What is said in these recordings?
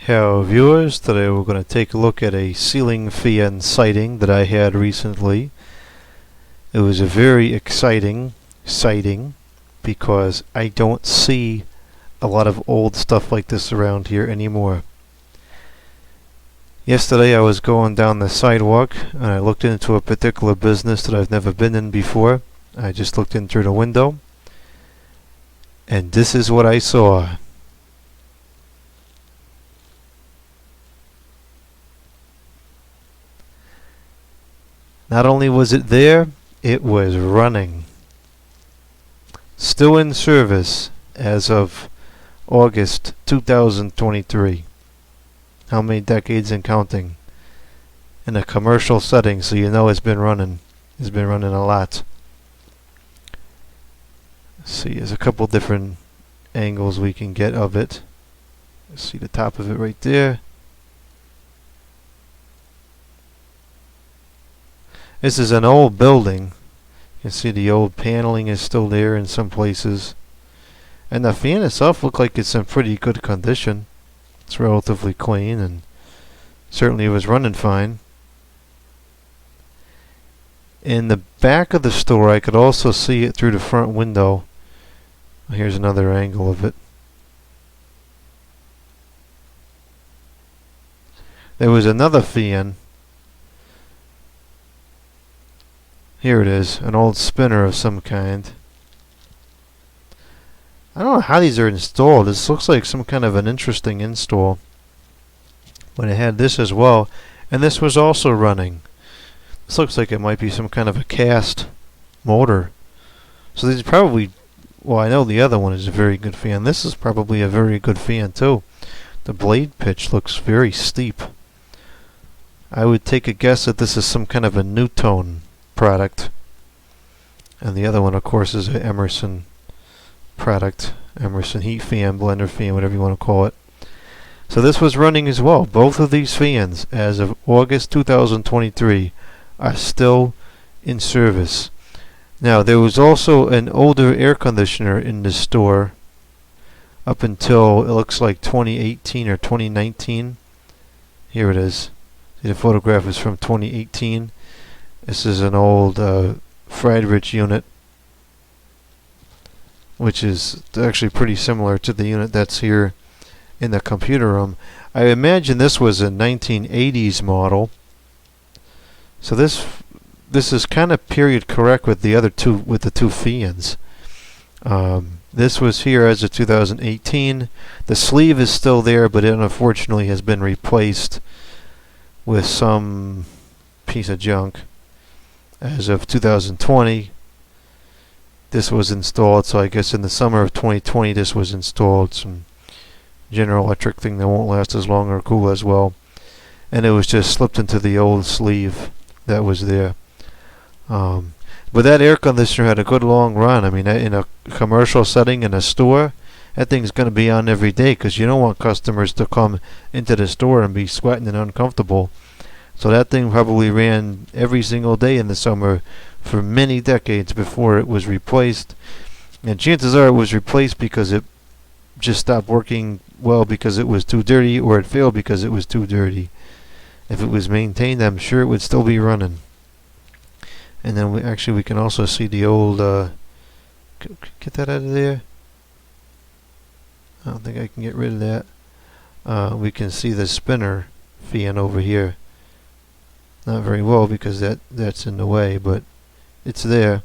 Hello viewers, today we're going to take a look at a ceiling fan sighting that I had recently. It was a very exciting sighting because I don't see a lot of old stuff like this around here anymore. Yesterday I was going down the sidewalk and I looked into a particular business that I've never been in before. I just looked in through the window and this is what I saw. Not only was it there, it was running. Still in service as of August 2023. How many decades and counting? In a commercial setting, so you know it's been running. It's been running a lot. Let's see, there's a couple different angles we can get of it. See the top of it right there. This is an old building. You can see the old paneling is still there in some places. And the fan itself looks like it's in pretty good condition. It's relatively clean and certainly was running fine. In the back of the store I could also see it through the front window. Here's another angle of it. There was another fan. Here it is, an old spinner of some kind. I don't know how these are installed. This looks like some kind of an interesting install. But it had this as well, and this was also running. This looks like it might be some kind of a cast motor. So these probably, well, I know the other one is a very good fan. This is probably a very good fan too. The blade pitch looks very steep. I would take a guess that this is some kind of a Nutone product, and the other one of course is an Emerson product, Emerson Heat Fan, blender fan, whatever you want to call it. So this was running as well. Both of these fans as of August 2023 are still in service. Now there was also an older air conditioner in the store up until it looks like 2018 or 2019. Here it is. See, the photograph is from 2018. This is an old Friedrich unit, which is actually pretty similar to the unit that's here in the computer room. I imagine this was a 1980s model. So this is kind of period correct with the other two, with the two fans. This was here as of 2018. The sleeve is still there, but it unfortunately has been replaced with some piece of junk. As of 2020, this was installed, so I guess in the summer of 2020 this was installed. Some General Electric thing that won't last as long or cool as well. And it was just slipped into the old sleeve that was there. But that air conditioner had a good long run. I mean, in a commercial setting in a store, that thing's going to be on every day because you don't want customers to come into the store and be sweating and uncomfortable. So that thing probably ran every single day in the summer for many decades before it was replaced. And chances are it was replaced because it just stopped working well because it was too dirty, or it failed because it was too dirty. If it was maintained, I'm sure it would still be running. And then we can also see the old get that out of there. I don't think I can get rid of that. We can see the spinner fan over here. Not very well because that's in the way, but it's there.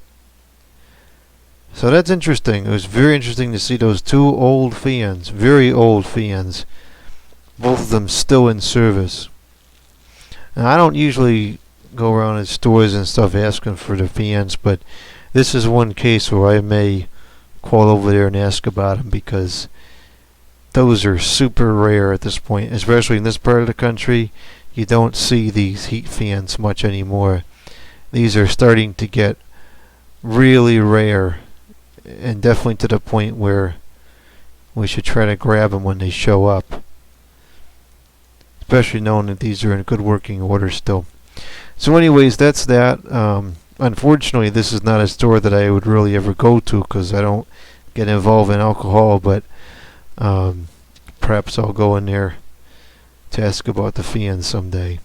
So that's interesting. It was very interesting to see those two old fans, very old fans, both of them still in service. Now I don't usually go around in stores and stuff asking for the fans, but this is one case where I may call over there and ask about them because those are super rare at this point, especially in this part of the country. You don't see these heat fans much anymore. These are starting to get really rare, and definitely to the point where we should try to grab them when they show up, especially knowing that these are in good working order still. So anyways, that's that. Unfortunately, this is not a store that I would really ever go to because I don't get involved in alcohol, but perhaps I'll go in there to ask about the fan someday.